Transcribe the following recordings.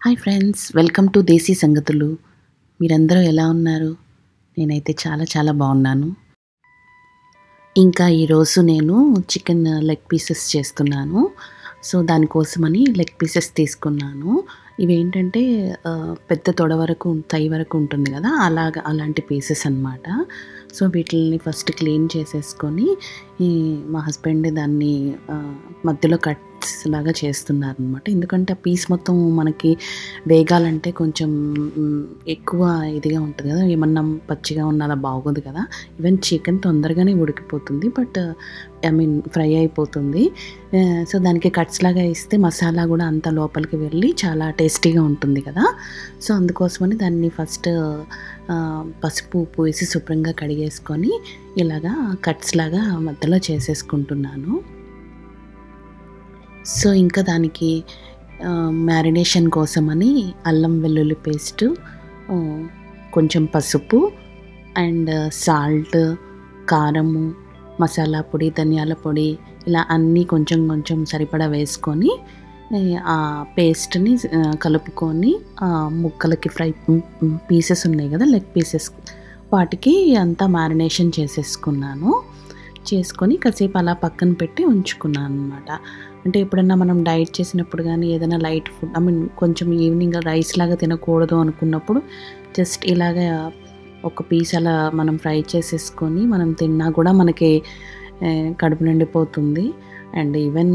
Hi friends, welcome to దేశీ సంగతులు. మీరందరూ ఎలా ఉన్నారు? నేనైతే చాలా బాగున్నాను. ఇంకా ఈరోజు నేను చికెన్ లెగ్ పీసెస్ చేస్తున్నాను. సో దానికోసమని లెగ్ పీసెస్ తీసుకున్నాను. ఇవేంటంటే పెద్ద తొడ వరకు థై వరకు ఉంటుంది కదా, అలాంటి పీసెస్ అన్నమాట. సో వీటిని ఫస్ట్ క్లీన్ చేసేసుకొని మా హస్బెండ్ దాన్ని మధ్యలో కట్స్ లాగా చేస్తున్నారనమాట. ఎందుకంటే ఆ పీస్ మొత్తం మనకి వేగాలంటే కొంచెం ఎక్కువ ఇదిగా ఉంటుంది కదా, ఏమన్నా పచ్చిగా ఉన్న అలా బాగోదు కదా. ఈవెన్ చికెన్ తొందరగానే ఉడికిపోతుంది, బట్ ఫ్రై అయిపోతుంది. సో దానికి కట్స్ లాగా ఇస్తే మసాలా కూడా అంత లోపలికి వెళ్ళి చాలా టేస్టీగా ఉంటుంది కదా. సో అందుకోసమని దాన్ని ఫస్ట్ పసుపు ఉప్పు వేసి శుభ్రంగా కడిగేసుకొని ఇలాగా కట్స్ లాగా మధ్యలో చేసేసుకుంటున్నాను. సో ఇంకా దానికి మ్యారినేషన్ కోసమని అల్లం వెల్లుల్లి పేస్టు, కొంచెం పసుపు అండ్ సాల్ట్, కారము, మసాలా పొడి, ధనియాల పొడి, ఇలా అన్నీ కొంచెం సరిపడా వేసుకొని ఆ పేస్ట్ని కలుపుకొని ముక్కలకి ఫ్రై పీసెస్ ఉన్నాయి కదా, లెగ్ పీసెస్, వాటికి అంతా మ్యారినేషన్ చేసుకొని కాసేపు అలా పక్కన పెట్టి ఉంచుకున్నాను అనమాట. అంటే ఎప్పుడన్నా మనం డైట్ చేసినప్పుడు కానీ ఏదైనా లైట్ ఫుడ్ కొంచెం ఈవినింగ్ రైస్ లాగా తినకూడదు అనుకున్నప్పుడు జస్ట్ ఇలాగా ఒక పీస్ అలా మనం ఫ్రై చేసేసుకొని మనం తిన్నా కూడా మనకి కడుపు నిండిపోతుంది. అండ్ ఈవెన్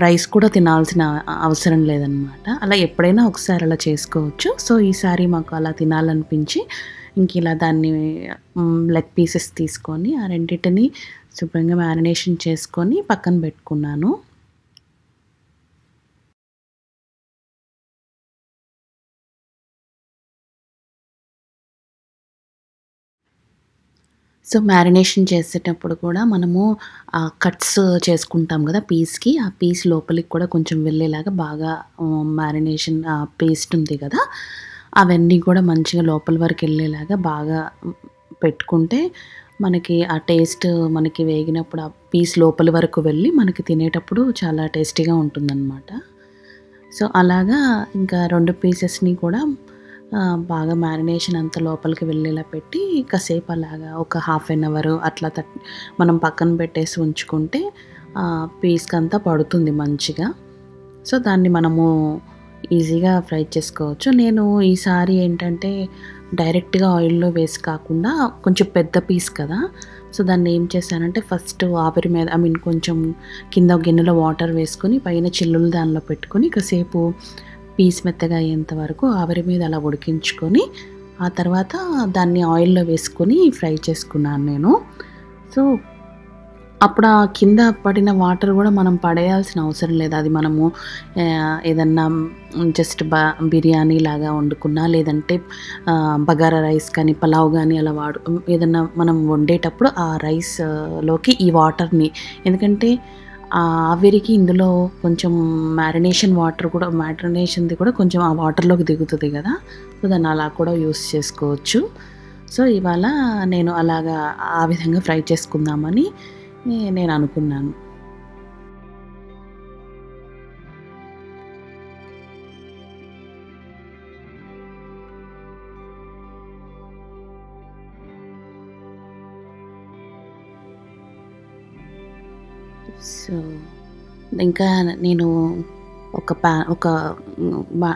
రైస్ కూడా తినాల్సిన అవసరం లేదనమాట. అలా ఎప్పుడైనా ఒకసారి అలా చేసుకోవచ్చు. సో ఈసారి మాకు అలా తినాలనిపించి ఇంక ఇలా దాన్ని లెగ్ పీసెస్ తీసుకొని ఆ రెండింటిని శుభ్రంగా మ్యారినేషన్ చేసుకొని పక్కన పెట్టుకున్నాను. సో మ్యారినేషన్ చేసేటప్పుడు కూడా మనము కట్స్ చేసుకుంటాం కదా పీస్కి, ఆ పీస్ లోపలికి కూడా కొంచెం వెళ్ళేలాగా బాగా మ్యారినేషన్ పేస్ట్ ఉంది కదా, అవన్నీ కూడా మంచిగా లోపల వరకు వెళ్ళేలాగా బాగా పెట్టుకుంటే మనకి ఆ టేస్ట్ మనకి వేగినప్పుడు ఆ పీస్ లోపలి వరకు వెళ్ళి మనకి తినేటప్పుడు చాలా టేస్టీగా ఉంటుందన్నమాట. సో అలాగా ఇంకా 2 పీసెస్ని కూడా బాగా మ్యారినేషన్ అంతా లోపలికి వెళ్ళేలా పెట్టి కాసేపు అలాగా ఒక హాఫ్ అన్ అవర్ అట్లా మనం పక్కన పెట్టేసి ఉంచుకుంటే పీస్కి అంతా పడుతుంది మంచిగా. సో దాన్ని మనము ఈజీగా ఫ్రై చేసుకోవచ్చు. నేను ఈసారి ఏంటంటే డైరెక్ట్గా ఆయిల్లో వేసి కాకుండా కొంచెం పెద్ద పీస్ కదా, సో దాన్ని ఏం చేశానంటే ఫస్ట్ ఆవిరి మీద కొంచెం కింద గిన్నెలో వాటర్ వేసుకొని పైన చిల్లులు దానిలో పెట్టుకొని కాసేపు పీస్ మెత్తగా అయ్యేంత వరకు ఆవిరి మీద అలా ఉడికించుకొని ఆ తర్వాత దాన్ని ఆయిల్లో వేసుకొని ఫ్రై చేసుకున్నాను నేను. సో అప్పుడు ఆ కింద పడిన వాటర్ కూడా మనం పడేయాల్సిన అవసరం లేదు. అది మనము ఏదన్నా జస్ట్ బిర్యానీ లాగా వండుకున్నా, లేదంటే బగారా రైస్ కానీ పలావ్ కానీ అలా ఏదన్నా మనం వండేటప్పుడు ఆ రైస్లోకి ఈ వాటర్ని, ఎందుకంటే ఆ ఆవిరికి ఇందులో కొంచెం మ్యారినేషన్ది కూడా కొంచెం ఆ వాటర్లోకి దిగుతుంది కదా, సో దాన్ని అలా కూడా యూస్ చేసుకోవచ్చు. సో ఇవాళ నేను అలాగా ఆ విధంగా ఫ్రై చేసుకుందామని నేను అనుకున్నాను. సో ఇంకా నేను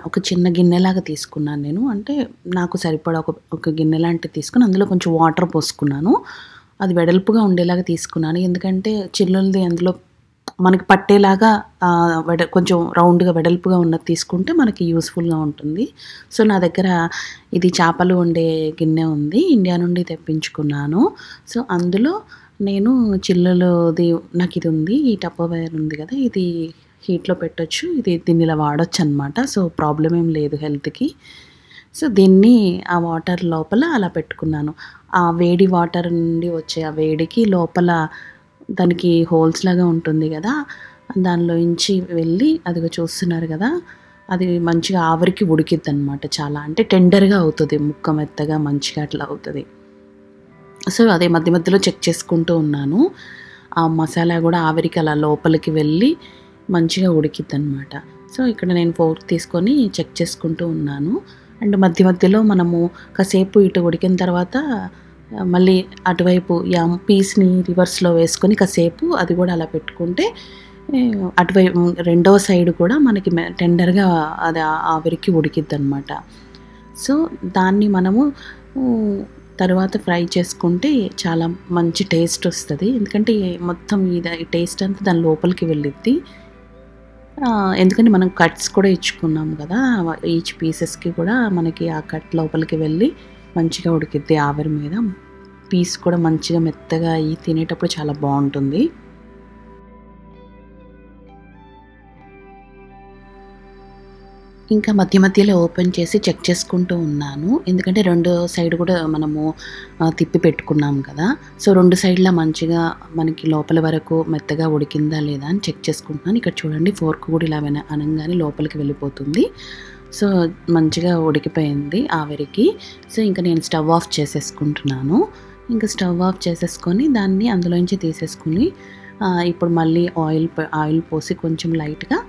ఒక చిన్న గిన్నెలాగా తీసుకున్నాను నేను. అంటే నాకు సరిపడా ఒక గిన్నె లాంటిది తీసుకుని అందులో కొంచెం వాటర్ పోసుకున్నాను. అది వెడల్పుగా ఉండేలాగా తీసుకున్నాను, ఎందుకంటే చిల్లులది అందులో మనకి పట్టేలాగా కొంచెం రౌండ్గా వెడల్పుగా ఉన్నది తీసుకుంటే మనకి యూస్ఫుల్గా ఉంటుంది. సో నా దగ్గర ఇది చేపలు వండే గిన్నె ఉంది, ఇండియా నుండి తెప్పించుకున్నాను. సో అందులో నేను చిల్లులది నాకు ఇది ఉంది, ఈ టప్పర్వేర్ ఉంది కదా, ఇది హీట్లో పెట్టొచ్చు, దీన్ని ఇలా వాడచ్చు అనమాట. సో ప్రాబ్లం ఏం లేదు హెల్త్కి. సో దీన్ని ఆ వాటర్ లోపల అలా పెట్టుకున్నాను. ఆ వేడి వాటర్ నుండి వచ్చే ఆ వేడికి లోపల దానికి హోల్స్ లాగా ఉంటుంది కదా, దానిలోంచి వెళ్ళి అదిగో చూస్తున్నారు కదా, అది మంచిగా ఆవిరికి ఉడికిద్ది అనమాట. చాలా అంటే టెండర్గా అవుతుంది, ముక్క మెత్తగా మంచిగా అట్లా అవుతుంది. సో అదే మధ్య మధ్యలో చెక్ చేసుకుంటూ ఉన్నాను. ఆ మసాలా కూడా ఆవిరికి అలా లోపలికి వెళ్ళి మంచిగా ఉడికిద్ది అనమాట. సో ఇక్కడ నేను ఫోర్క్ తీసుకొని చెక్ చేసుకుంటూ ఉన్నాను. అండ్ మధ్య మధ్యలో మనము కాసేపు ఇటు ఉడికిన తర్వాత మళ్ళీ అటువైపు పీస్ని రివర్స్లో వేసుకొని కాసేపు అది కూడా అలా పెట్టుకుంటే అటువైపు రెండవ సైడ్ కూడా మనకి టెండర్గా అది ఆవిరికి ఉడికిద్ది అనమాట. సో దాన్ని మనము తర్వాత ఫ్రై చేసుకుంటే చాలా మంచి టేస్ట్ వస్తుంది. ఎందుకంటే మొత్తం ఈ టేస్ట్ అంతా దాని లోపలికి వెళ్ళిద్ది. ఎందుకంటే మనం కట్స్ కూడా ఇచ్చుకున్నాం కదా, ఈచ్ పీసెస్కి కూడా మనకి ఆ కట్ లోపలికి వెళ్ళి మంచిగా ఉడికిద్ది ఆవిరి మీద. పీస్ కూడా మంచిగా మెత్తగా అయ్యి తినేటప్పుడు చాలా బాగుంటుంది. ఇంకా మధ్య మధ్యలో ఓపెన్ చేసి చెక్ చేసుకుంటూ ఉన్నాను. ఎందుకంటే రెండు సైడ్ కూడా మనము తిప్పి పెట్టుకున్నాం కదా, సో రెండు సైడ్లా మంచిగా మనకి లోపల వరకు మెత్తగా ఉడికిందా లేదా అని చెక్ చేసుకుంటున్నాను. ఇక్కడ చూడండి, ఫోర్క్ కూడా ఇలా అనగానే లోపలికి వెళ్ళిపోతుంది. సో మంచిగా ఉడికిపోయింది ఆవిరికి. సో ఇంకా నేను స్టవ్ ఆఫ్ చేసేసుకుంటున్నాను. ఇంకా స్టవ్ ఆఫ్ చేసేసుకొని దాన్ని అందులోంచి తీసేసుకుని ఇప్పుడు మళ్ళీ ఆయిల్ పోసి కొంచెం లైట్గా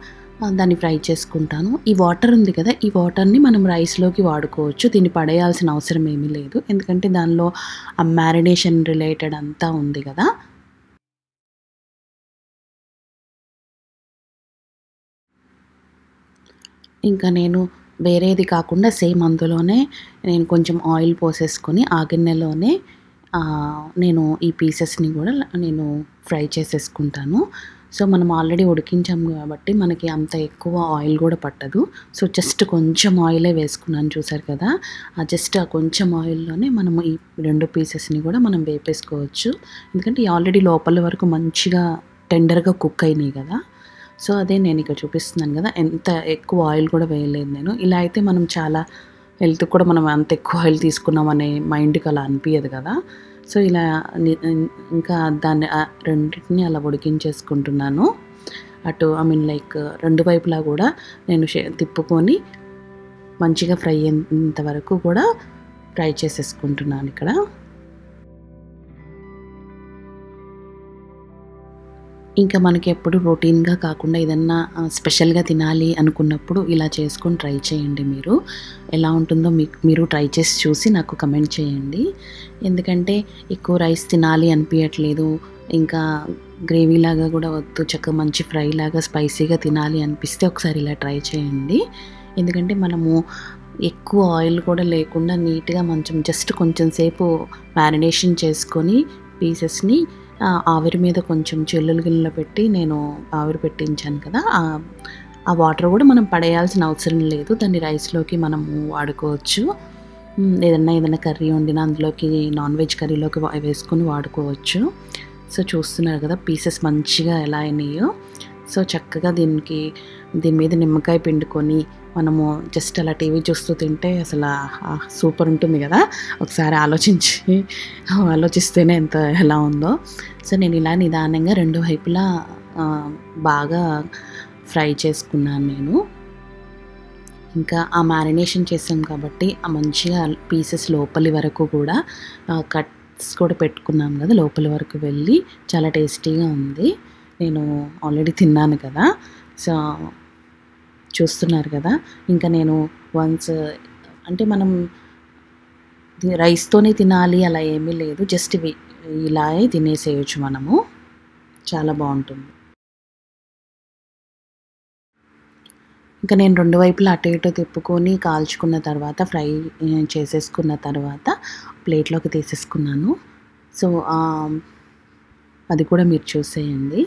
దాన్ని ఫ్రై చేసుకుంటాను. ఈ వాటర్ ఉంది కదా, ఈ వాటర్ని మనం రైస్లోకి వాడుకోవచ్చు. దీన్ని పడేయాల్సిన అవసరం ఏమీ లేదు, ఎందుకంటే దానిలో ఆ మ్యారినేషన్ రిలేటెడ్ అంతా ఉంది కదా. ఇంకా నేను వేరేది కాకుండా సేమ్ అందులోనే నేను కొంచెం ఆయిల్ పోసేసుకొని ఆ గిన్నెలోనే నేను ఈ పీసెస్ని కూడా నేను ఫ్రై చేసేసుకుంటాను. సో మనం ఆల్రెడీ ఉడికించాము కాబట్టి మనకి అంత ఎక్కువ ఆయిల్ కూడా పట్టదు. సో జస్ట్ కొంచెం ఆయిలే వేసుకున్నాను, చూసారు కదా. జస్ట్ ఆ కొంచెం ఆయిల్లోనే మనము ఈ రెండు పీసెస్ని కూడా మనం వేపేసుకోవచ్చు. ఎందుకంటే ఆల్రెడీ లోపల వరకు మంచిగా టెండర్గా కుక్ అయినాయి కదా. సో అదే నేను ఇక్కడ చూపిస్తున్నాను కదా, ఎంత ఎక్కువ ఆయిల్ కూడా వేయలేదు నేను. ఇలా అయితే మనం చాలా హెల్త్ కూడా మనం అంత ఎక్కువ ఆయిల్ తీసుకున్నామనే మైండ్కి అలా అనిపించదు కదా. సో ఇలా ఇంకా దాన్ని రెండింటిని అలా ఉడికించేసుకుంటున్నాను. అటు లైక్ రెండు వైపులా కూడా నేను తిప్పుకొని మంచిగా ఫ్రై అయ్యేంత వరకు కూడా ఫ్రై చేసేసుకుంటున్నాను ఇక్కడ. ఇంకా మనకి ఎప్పుడు రొటీన్గా కాకుండా ఏదన్నా స్పెషల్గా తినాలి అనుకున్నప్పుడు ఇలా చేసుకొని ట్రై చేయండి. మీరు ఎలా ఉంటుందో మీరు ట్రై చేసి చూసి నాకు కమెంట్ చేయండి. ఎందుకంటే ఎక్కువ రైస్ తినాలి అనిపించట్లేదు, ఇంకా గ్రేవీ లాగా కూడా వద్దు, చక్కగా మంచి ఫ్రై లాగా స్పైసీగా తినాలి అనిపిస్తే ఒకసారి ఇలా ట్రై చేయండి. ఎందుకంటే మనము ఎక్కువ ఆయిల్ కూడా లేకుండా నీట్గా జస్ట్ కొంచెం సేపు మ్యారినేషన్ చేసుకొని పీసెస్ని ఆవిరి మీద కొంచెం చెల్లులు గిన్నెలో పెట్టి నేను ఆవిరి పెట్టించాను కదా, ఆ వాటర్ కూడా మనం పడేయాల్సిన అవసరం లేదు. దాన్ని రైస్లోకి మనము వాడుకోవచ్చు. ఏదైనా కర్రీ వండినా అందులోకి నాన్ వెజ్ కర్రీలోకి వేసుకొని వాడుకోవచ్చు. సో చూస్తున్నారు కదా పీసెస్ మంచిగా ఎలా అయినాయో. సో చక్కగా దీని మీద నిమ్మకాయ పిండుకొని మనము జస్ట్ అలా టీవీ చూస్తూ తింటే అసలు సూపర్ ఉంటుంది కదా. ఒకసారి ఆలోచిస్తేనే ఎలా ఉందో. సో నేను ఇలా నిదానంగా రెండు వైపులా బాగా ఫ్రై చేసుకున్నాను నేను. ఇంకా ఆ మ్యారినేషన్ చేసాం కాబట్టి ఆ మంచిగా పీసెస్ లోపలి వరకు కూడా కట్స్ కూడా పెట్టుకున్నాం కదా, లోపలి వరకు వెళ్ళి చాలా టేస్టీగా ఉంది. నేను ఆల్రెడీ తిన్నాను కదా. సో చూస్తున్నారు కదా. ఇంకా నేను అంటే మనం రైస్తోనే తినాలి అలా ఏమీ లేదు, జస్ట్ ఇలాగే తినేసేయచ్చు మనము. చాలా బాగుంటుంది. ఇంకా నేను రెండు వైపులా అటు ఇటు తిప్పుకొని కాల్చుకున్న తర్వాత ఫ్రై చేసేసుకున్న తర్వాత ప్లేట్లోకి తీసేసుకున్నాను. సో అది కూడా మీరు చూసేయండి.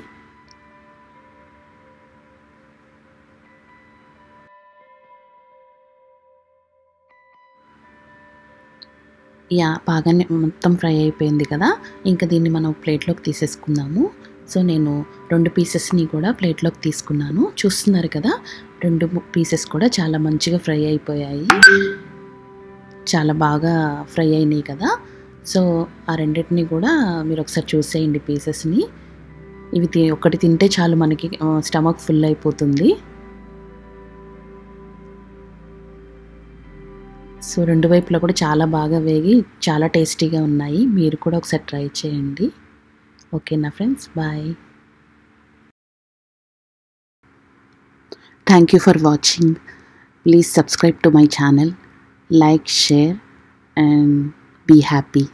బాగానే మొత్తం ఫ్రై అయిపోయింది కదా. ఇంకా దీన్ని మనం ప్లేట్లోకి తీసేసుకుందాము. సో నేను రెండు పీసెస్ని కూడా ప్లేట్లోకి తీసుకున్నాను. చూస్తున్నారు కదా, రెండు పీసెస్ కూడా చాలా మంచిగా ఫ్రై అయిపోయాయి, చాలా బాగా ఫ్రై అయినాయి కదా. సో ఆ రెండింటిని కూడా మీరు ఒకసారి చూసేయండి పీసెస్ని. ఇవి ఒకటి తింటే చాలు మనకి స్టమక్ ఫుల్ అయిపోతుంది. సో రెండు వైపులా కూడా చాలా బాగా వేగి చాలా టేస్టీగా ఉన్నాయి. మీరు కూడా ఒకసారి ట్రై చేయండి. ఓకేనా friends, bye. Thank you for watching. Please subscribe to my channel, like, share and be happy.